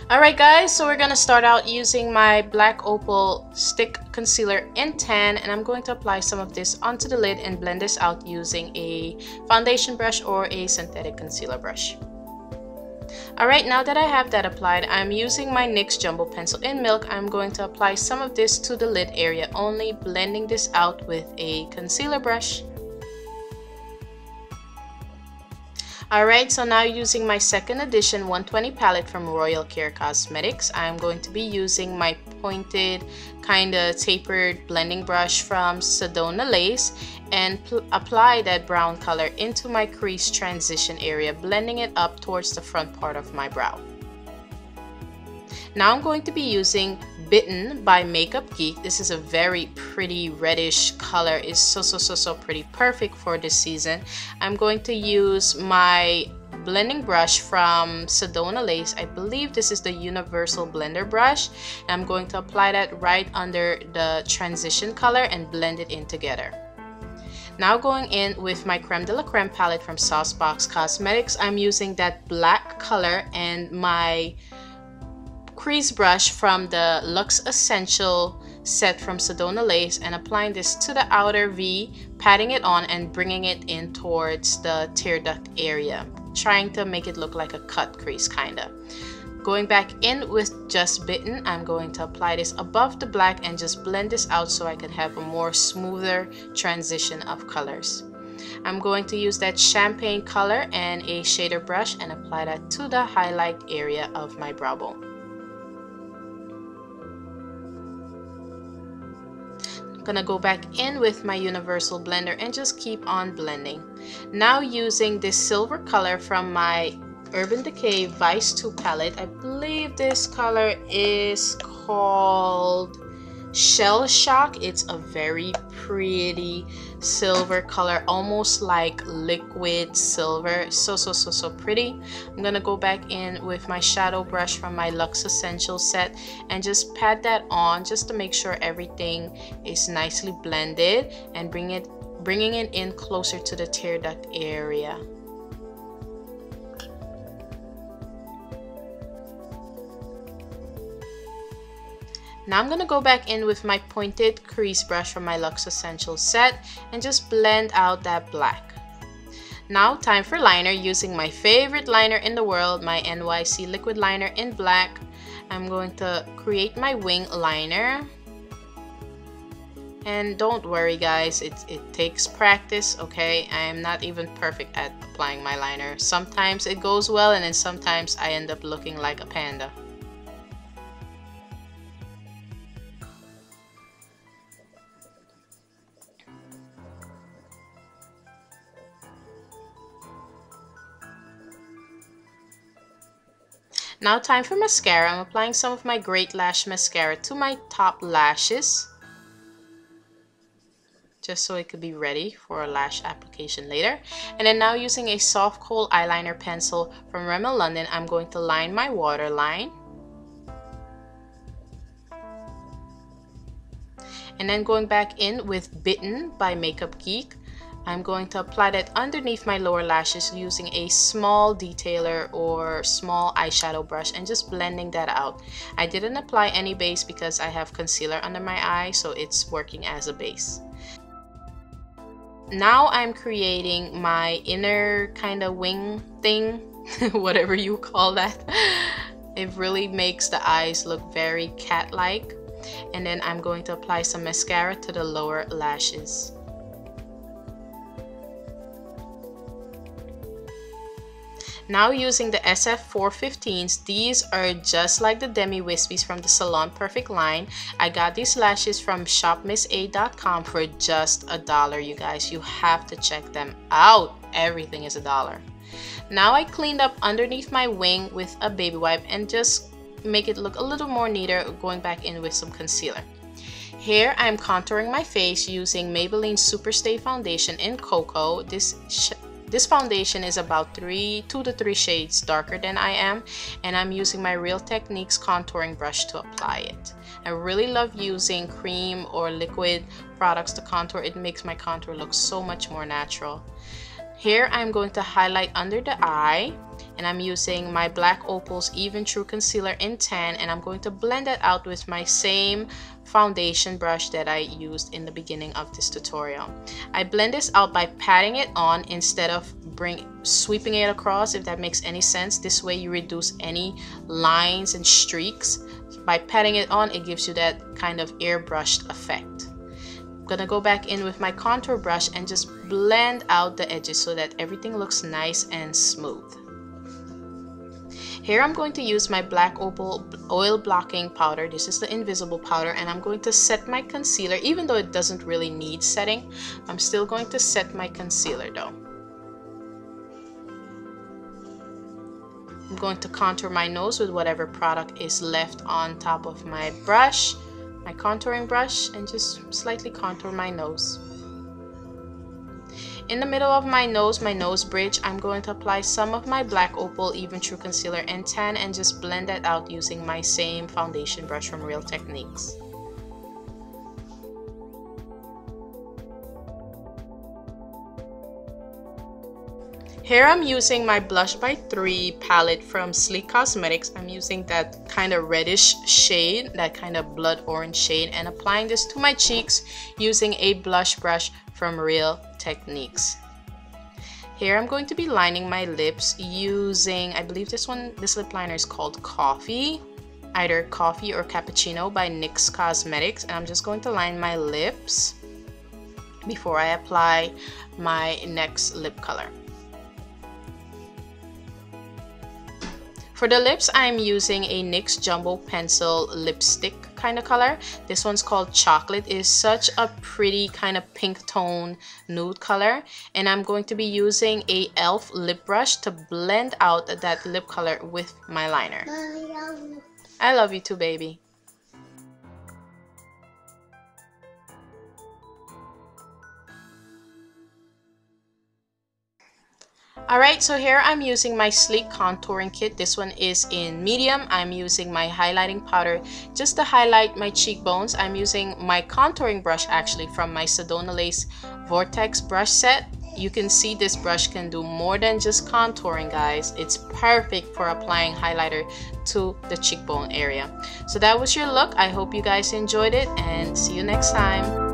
Alright guys, so we're going to start out using my black Opal stick concealer in tan, and I'm going to apply some of this onto the lid and blend this out using a foundation brush or a synthetic concealer brush. Alright, now that I have that applied, I'm using my NYX Jumbo pencil in milk. I'm going to apply some of this to the lid area only, blending this out with a concealer brush. Alright, so now using my second edition 120 palette from Royal Care Cosmetics, I'm going to be using my pointed, kind of tapered blending brush from Sedona Lace and apply that brown color into my crease transition area, blending it up towards the front part of my brow. Now I'm going to be using Bitten by Makeup Geek. This is a very pretty reddish color. It's so pretty, perfect for this season. I'm going to use my blending brush from Sedona Lace. I believe this is the universal blender brush. I'm going to apply that right under the transition color and blend it in together. Now going in with my Creme de la Creme palette from Saucebox Cosmetics, I'm using that black color and my crease brush from the Luxe Essential set from Sedona Lace and applying this to the outer V, patting it on and bringing it in towards the tear duct area, trying to make it look like a cut crease kinda. Going back in with just Bitten, I'm going to apply this above the black and just blend this out so I can have a more smoother transition of colors. I'm going to use that champagne color and a shader brush and apply that to the highlight area of my brow bone. Gonna go back in with my universal blender and just keep on blending. Now using this silver color from my Urban Decay Vice 2 palette. I believe this color is called Shell Shock. It's a very pretty silver color, almost like liquid silver. So pretty. I'm gonna go back in with my shadow brush from my Luxe Essential set and just pat that on just to make sure everything is nicely blended and bringing it in closer to the tear duct area. Now I'm going to go back in with my pointed crease brush from my Luxe Essential set and just blend out that black. Now time for liner, using my favorite liner in the world, my NYC Liquid liner in black. I'm going to create my wing liner. And don't worry guys, it takes practice, okay? I am not even perfect at applying my liner. Sometimes it goes well and then sometimes I end up looking like a panda. Now time for mascara. I'm applying some of my Great Lash mascara to my top lashes, just so it could be ready for a lash application later. And then now using a soft kohl eyeliner pencil from Remmil London, I'm going to line my waterline. And then going back in with Bitten by Makeup Geek, I'm going to apply that underneath my lower lashes using a small detailer or small eyeshadow brush and just blending that out. I didn't apply any base because I have concealer under my eye, so it's working as a base. Now I'm creating my inner kind of wing thing, whatever you call that. It really makes the eyes look very cat-like. And then I'm going to apply some mascara to the lower lashes. Now using the SF415s, these are just like the Demi Wispies from the Salon Perfect line. I got these lashes from shopmissa.com for just $1, you guys. You have to check them out. Everything is $1. Now I cleaned up underneath my wing with a baby wipe and just make it look a little more neater, going back in with some concealer. Here I'm contouring my face using Maybelline Superstay Foundation in Cocoa. This foundation is about 2 to 3 shades darker than I am, and I'm using my Real Techniques contouring brush to apply it. I really love using cream or liquid products to contour. It makes my contour look so much more natural. Here I'm going to highlight under the eye and I'm using my Black Opal's Even True Concealer in Tan, and I'm going to blend that out with my same foundation brush that I used in the beginning of this tutorial. I blend this out by patting it on instead of sweeping it across, if that makes any sense. This way you reduce any lines and streaks. By patting it on, it gives you that kind of airbrushed effect. I'm gonna go back in with my contour brush and just blend out the edges so that everything looks nice and smooth. Here I'm going to use my Black Opal oil blocking powder. This is the invisible powder, and I'm going to set my concealer. Even though it doesn't really need setting, I'm still going to set my concealer though. I'm going to contour my nose with whatever product is left on top of my brush, my contouring brush, and just slightly contour my nose. In the middle of my nose bridge, I'm going to apply some of my Black Opal Even True Concealer in Tan and just blend that out using my same foundation brush from Real Techniques. Here I'm using my Blush by 3 palette from Sleek Cosmetics. I'm using that kind of reddish shade, that kind of blood orange shade, and applying this to my cheeks using a blush brush from Real Techniques. Here I'm going to be lining my lips using, I believe this lip liner is called Coffee, either Coffee or Cappuccino by NYX Cosmetics, and I'm just going to line my lips before I apply my next lip color. For the lips, I'm using a NYX Jumbo pencil lipstick kind of color. This one's called Chocolate. It is such a pretty kind of pink tone nude color, and I'm going to be using a e.l.f. lip brush to blend out that lip color with my liner. I love you too, baby. Alright, so here I'm using my Sleek contouring kit. This one is in medium. I'm using my highlighting powder just to highlight my cheekbones. I'm using my contouring brush actually from my Sedona Lace Vortex brush set. You can see this brush can do more than just contouring, guys. It's perfect for applying highlighter to the cheekbone area. So that was your look. I hope you guys enjoyed it, and see you next time.